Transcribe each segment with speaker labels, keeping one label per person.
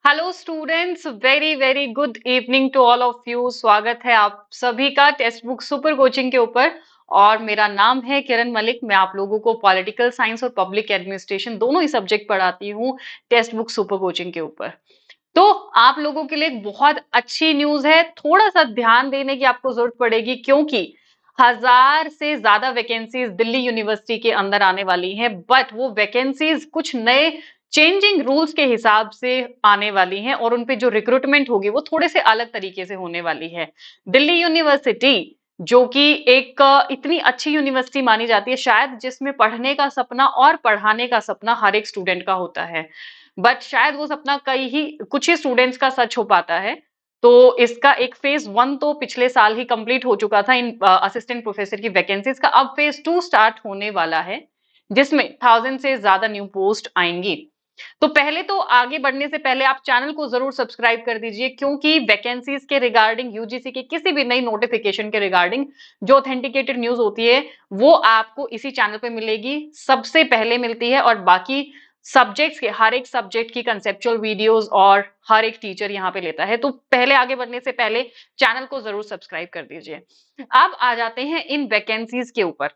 Speaker 1: Hello students, very very good evening to all of you. स्वागत है आप सभी का टेक्स्ट बुक सुपर कोचिंग के ऊपर। और मेरा नाम है किरण मलिक। मैं आप लोगों को पॉलिटिकल साइंस और पब्लिक एडमिनिस्ट्रेशन दोनों ही सब्जेक्ट पढ़ाती हूँ टेक्स्ट बुक सुपर कोचिंग के ऊपर। तो आप लोगों के लिए एक बहुत अच्छी न्यूज है। थोड़ा सा ध्यान देने की आपको जरूरत पड़ेगी क्योंकि 1000 से ज्यादा वैकेंसीज दिल्ली यूनिवर्सिटी के अंदर आने वाली हैं, बट वो वैकेंसीज कुछ नए चेंजिंग रूल्स के हिसाब से आने वाली हैं और उनपे जो रिक्रूटमेंट होगी वो थोड़े से अलग तरीके से होने वाली है। दिल्ली यूनिवर्सिटी जो कि एक इतनी अच्छी यूनिवर्सिटी मानी जाती है, शायद जिसमें पढ़ने का सपना और पढ़ाने का सपना हर एक स्टूडेंट का होता है, बट शायद वो सपना कई ही कुछ ही स्टूडेंट्स का सच हो पाता है। तो इसका एक फेज 1 तो पिछले साल ही कंप्लीट हो चुका था इन असिस्टेंट प्रोफेसर की वैकेंसीज का। अब फेज 2 स्टार्ट होने वाला है जिसमें 1000 से ज्यादा न्यू पोस्ट आएंगी। तो पहले तो आगे बढ़ने से पहले आप चैनल को जरूर सब्सक्राइब कर दीजिए क्योंकि वैकेंसीज के रिगार्डिंग, यूजीसी के किसी भी नई नोटिफिकेशन के रिगार्डिंग जो ऑथेंटिकेटेड न्यूज होती है वो आपको इसी चैनल पे मिलेगी, सबसे पहले मिलती है। और बाकी सब्जेक्ट्स के हर एक सब्जेक्ट की कंसेप्चुअल वीडियोस और हर एक टीचर यहाँ पे लेता है। तो पहले आगे बढ़ने से पहले चैनल को जरूर सब्सक्राइब कर दीजिए। अब आ जाते हैं इन वैकेंसीज के ऊपर।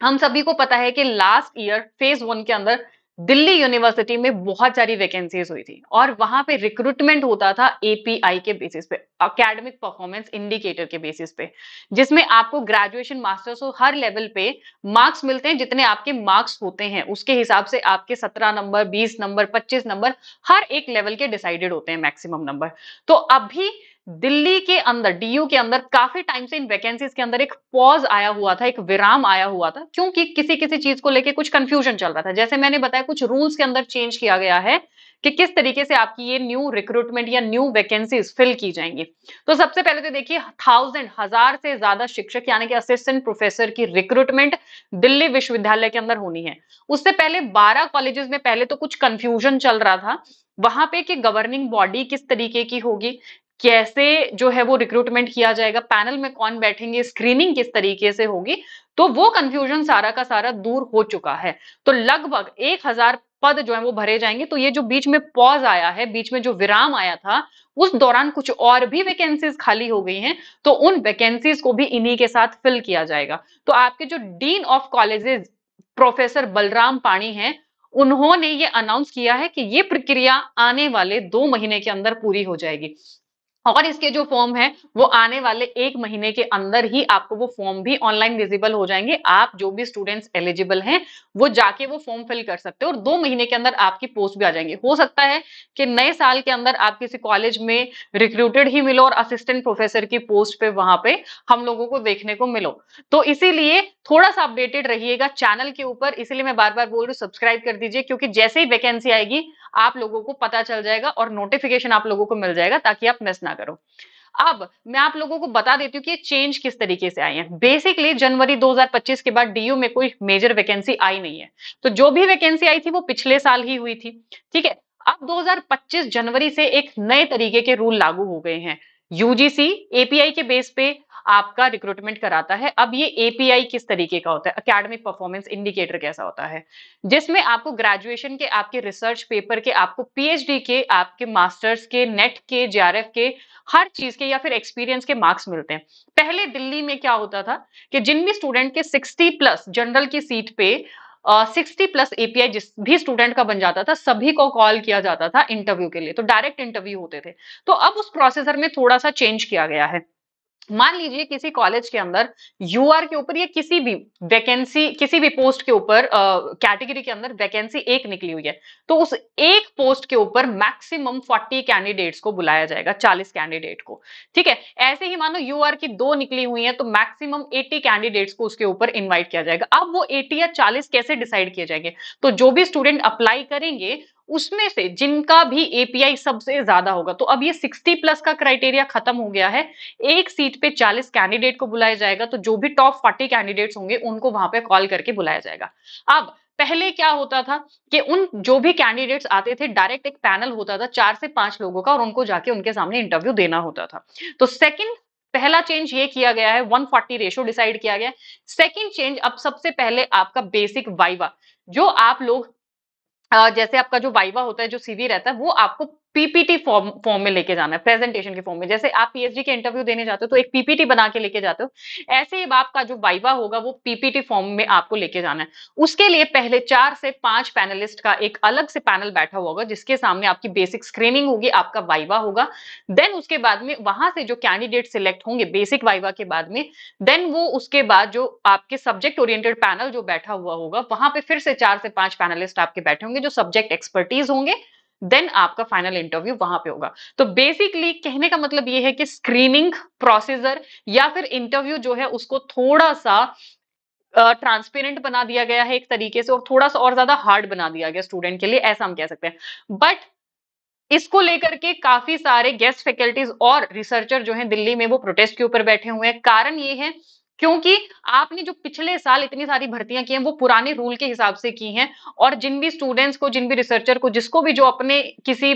Speaker 1: हम सभी को पता है कि लास्ट ईयर फेज 1 के अंदर दिल्ली यूनिवर्सिटी में बहुत सारी वैकेंसीज हुई थी और वहां पे रिक्रूटमेंट होता था एपीआई के बेसिस पे, एकेडमिक परफॉर्मेंस इंडिकेटर के बेसिस पे, जिसमें आपको ग्रेजुएशन मास्टर्स और हर लेवल पे मार्क्स मिलते हैं। जितने आपके मार्क्स होते हैं उसके हिसाब से आपके 17 नंबर, 20 नंबर, 25 नंबर हर एक लेवल के डिसाइडेड होते हैं, मैक्सिमम नंबर। तो अभी दिल्ली के अंदर, डीयू के अंदर काफी टाइम से इन वैकेंसीज के अंदर एक पॉज आया हुआ था, एक विराम आया हुआ था क्योंकि किसी किसी चीज को लेके कुछ कंफ्यूजन चल रहा था। जैसे मैंने बताया, कुछ रूल्स के अंदर चेंज किया गया है कि किस तरीके से आपकी ये न्यू रिक्रूटमेंट या न्यू वैकेंसीज फिल की जाएंगी। तो सबसे पहले तो देखिए, 1000 से ज्यादा शिक्षक यानी कि असिस्टेंट प्रोफेसर की रिक्रूटमेंट दिल्ली विश्वविद्यालय के अंदर होनी है। उससे पहले 12 कॉलेजेस में पहले तो कुछ कंफ्यूजन चल रहा था वहां पे कि गवर्निंग बॉडी किस तरीके की होगी, कैसे जो है वो रिक्रूटमेंट किया जाएगा, पैनल में कौन बैठेंगे, स्क्रीनिंग किस तरीके से होगी। तो वो कंफ्यूजन सारा का सारा दूर हो चुका है। तो लगभग 1000 पद जो है वो भरे जाएंगे। तो ये जो बीच में पॉज आया है, बीच में जो विराम आया था, उस दौरान कुछ और भी वैकेंसीज खाली हो गई हैं, तो उन वैकेंसीज को भी इन्हीं के साथ फिल किया जाएगा। तो आपके जो dean of colleges professor Balram पाणी हैं, उन्होंने ये अनाउंस किया है कि ये प्रक्रिया आने वाले 2 महीने के अंदर पूरी हो जाएगी और इसके जो फॉर्म है वो आने वाले 1 महीने के अंदर ही आपको वो फॉर्म भी ऑनलाइन विजिबल हो जाएंगे। आप जो भी स्टूडेंट्स एलिजिबल हैं वो जाके वो फॉर्म फिल कर सकते हो और 2 महीने के अंदर आपकी पोस्ट भी आ जाएंगी। हो सकता है कि नए साल के अंदर आप किसी कॉलेज में रिक्रूटेड ही मिलो और असिस्टेंट प्रोफेसर की पोस्ट पे वहां पे हम लोगों को देखने को मिलो। तो इसीलिए थोड़ा सा अपडेटेड रहिएगा चैनल के ऊपर। इसीलिए मैं बार बार बोल रही हूँ, सब्सक्राइब कर दीजिए क्योंकि जैसे ही वैकेंसी आएगी आप लोगों को पता चल जाएगा और नोटिफिकेशन आप लोगों को मिल जाएगा ताकि आप मिस ना करो। अब मैं आप लोगों को बता देती हूँ कि ये चेंज किस तरीके से आई है। बेसिकली जनवरी 2025 के बाद डीयू में कोई मेजर वैकेंसी आई नहीं है। तो जो भी वैकेंसी आई थी वो पिछले साल ही हुई थी। ठीक है, अब 2025 जनवरी से एक नए तरीके के रूल लागू हो गए हैं। यूजीसी एपीआई के बेस पे आपका रिक्रूटमेंट कराता है। अब ये एपीआई किस तरीके का होता है, एकेडमिक परफॉर्मेंस इंडिकेटर कैसा होता है, जिसमें आपको ग्रेजुएशन के, आपके रिसर्च पेपर के, आपको पीएचडी के, आपके मास्टर्स के, नेट के, जेआरएफ के, हर चीज के या फिर एक्सपीरियंस के मार्क्स मिलते हैं। पहले दिल्ली में क्या होता था कि जिन भी स्टूडेंट के 60 प्लस जनरल की सीट पे 60 प्लस एपीआई जिस भी स्टूडेंट का बन जाता था, सभी को कॉल किया जाता था इंटरव्यू के लिए। तो डायरेक्ट इंटरव्यू होते थे। तो अब उस प्रोसेसर में थोड़ा सा चेंज किया गया है। मान लीजिए किसी कॉलेज के अंदर यूआर के ऊपर या किसी भी वैकेंसी, किसी भी पोस्ट के ऊपर कैटेगरी के अंदर वैकेंसी एक निकली हुई है, तो उस एक पोस्ट के ऊपर मैक्सिमम 40 कैंडिडेट्स को बुलाया जाएगा, 40 कैंडिडेट को। ठीक है, ऐसे ही मानो यूआर की 2 निकली हुई है तो मैक्सिमम 80 कैंडिडेट्स को उसके ऊपर इन्वाइट किया जाएगा। अब वो 80 या 40 कैसे डिसाइड किए जाएंगे, तो जो भी स्टूडेंट अप्लाई करेंगे उसमें से जिनका भी एपीआई सबसे ज्यादा होगा, तो अब ये 60 प्लस का क्राइटेरिया खत्म हो गया है। एक सीट पे 40 कैंडिडेट को बुलाया जाएगा, तो जो भी टॉप 40 कैंडिडेट्स होंगे उनको वहां पे कॉल करके बुलाया जाएगा। अब पहले क्या होता था कि उन जो भी कैंडिडेट्स आते थे, डायरेक्ट एक पैनल होता था 4 से 5 लोगों का और उनको जाके उनके सामने इंटरव्यू देना होता था। तो सेकंड, पहला चेंज ये किया गया है, 140 रेशो डिसाइड किया गया है। सेकंड चेंज, अब सबसे पहले आपका बेसिक वाइवा, जो आप लोग जैसे आपका जो वाइवा होता है, जो सीवी रहता है, वो आपको पीपीटी फॉर्म फॉर्म में लेके जाना है, प्रेजेंटेशन के फॉर्म में। जैसे आप पीएचडी के इंटरव्यू देने जाते हो तो एक पीपीटी बना के लेके जाते हो, ऐसे ही आपका जो वाइवा होगा वो पीपीटी फॉर्म में आपको लेके जाना है। उसके लिए पहले 4 से 5 पैनलिस्ट का एक अलग से पैनल बैठा हुआ होगा, जिसके सामने आपकी बेसिक स्क्रीनिंग होगी, आपका वाइवा होगा। देन उसके बाद में वहां से जो कैंडिडेट सिलेक्ट होंगे बेसिक वाइवा के बाद में, देन वो उसके बाद जो आपके सब्जेक्ट ओरिएंटेड पैनल जो बैठा हुआ होगा, वहां पे फिर से 4 से 5 पैनलिस्ट आपके बैठे होंगे जो सब्जेक्ट एक्सपर्टीज होंगे। देन आपका फाइनल इंटरव्यू वहां पे होगा। तो बेसिकली कहने का मतलब ये है कि स्क्रीनिंग प्रोसीजर या फिर इंटरव्यू जो है उसको थोड़ा सा ट्रांसपेरेंट बना दिया गया है एक तरीके से, और थोड़ा सा और ज्यादा हार्ड बना दिया गया स्टूडेंट के लिए, ऐसा हम कह सकते हैं। बट इसको लेकर के काफी सारे गेस्ट फैकल्टीज और रिसर्चर जो हैं दिल्ली में वो प्रोटेस्ट के ऊपर बैठे हुए हैं। कारण ये है क्योंकि आपने जो पिछले साल इतनी सारी भर्तियां की हैं वो पुराने रूल के हिसाब से की हैं, और जिन भी स्टूडेंट्स को, जिन भी रिसर्चर को, जिसको भी जो अपने किसी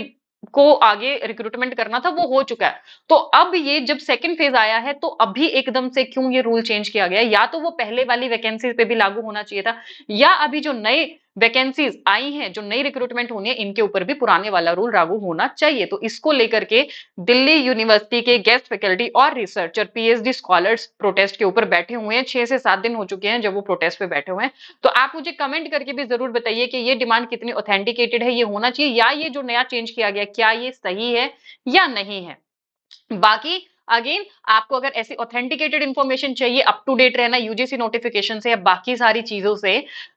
Speaker 1: को आगे रिक्रूटमेंट करना था वो हो चुका है। तो अब ये जब सेकंड फेज आया है तो अभी एकदम से क्यों ये रूल चेंज किया गया है? या तो वो पहले वाली वैकेंसी पे भी लागू होना चाहिए था, या अभी जो नए वैकेंसीज आई हैं, जो नई रिक्रूटमेंट होनी है, इनके ऊपर भी पुराने वाला रूल लागू होना चाहिए। तो इसको लेकर के दिल्ली यूनिवर्सिटी के गेस्ट फैकल्टी और रिसर्चर, पीएचडी स्कॉलर्स प्रोटेस्ट के ऊपर बैठे हुए हैं। 6 से 7 दिन हो चुके हैं जब वो प्रोटेस्ट पे बैठे हुए हैं। तो आप मुझे कमेंट करके भी जरूर बताइए कि ये डिमांड कितनी ऑथेंटिकेटेड है, ये होना चाहिए, या ये जो नया चेंज किया गया क्या ये सही है या नहीं है। बाकी अगेन आपको अगर ऐसी ऑथेंटिकेटेड इंफॉर्मेशन चाहिए, अप टू डेट रहना यूजीसी नोटिफिकेशन से या बाकी सारी चीजों से,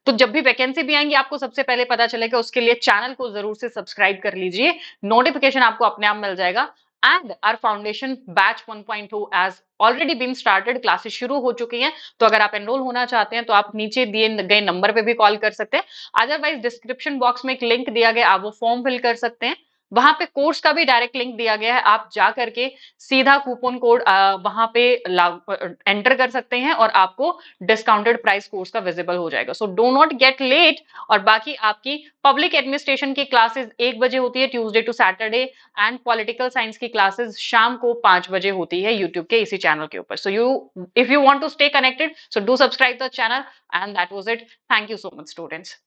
Speaker 1: तो जब भी वैकेंसी भी आएंगी आपको सबसे पहले पता चलेगा, उसके लिए चैनल को जरूर से सब्सक्राइब कर लीजिए, नोटिफिकेशन आपको अपने आप मिल जाएगा। And our foundation batch 1.2 has already been started, classes शुरू हो चुकी हैं। तो अगर आप एनरोल होना चाहते हैं तो आप नीचे दिए गए नंबर पे भी कॉल कर सकते हैं, अदरवाइज डिस्क्रिप्शन बॉक्स में एक लिंक दिया गया, आप वो फॉर्म फिल कर सकते हैं। वहां पे कोर्स का भी डायरेक्ट लिंक दिया गया है, आप जा करके सीधा कूपन कोड वहां पे एंटर कर सकते हैं और आपको डिस्काउंटेड प्राइस कोर्स का विजिबल हो जाएगा। So do not get late. और बाकी आपकी पब्लिक एडमिनिस्ट्रेशन की क्लासेस 1 बजे होती है Tuesday to Saturday, and political science की क्लासेस शाम को 5 बजे होती है यूट्यूब के इसी चैनल के ऊपर। So you, if you want to stay connected, so do subscribe the channel, and that was it. Thank you so much students.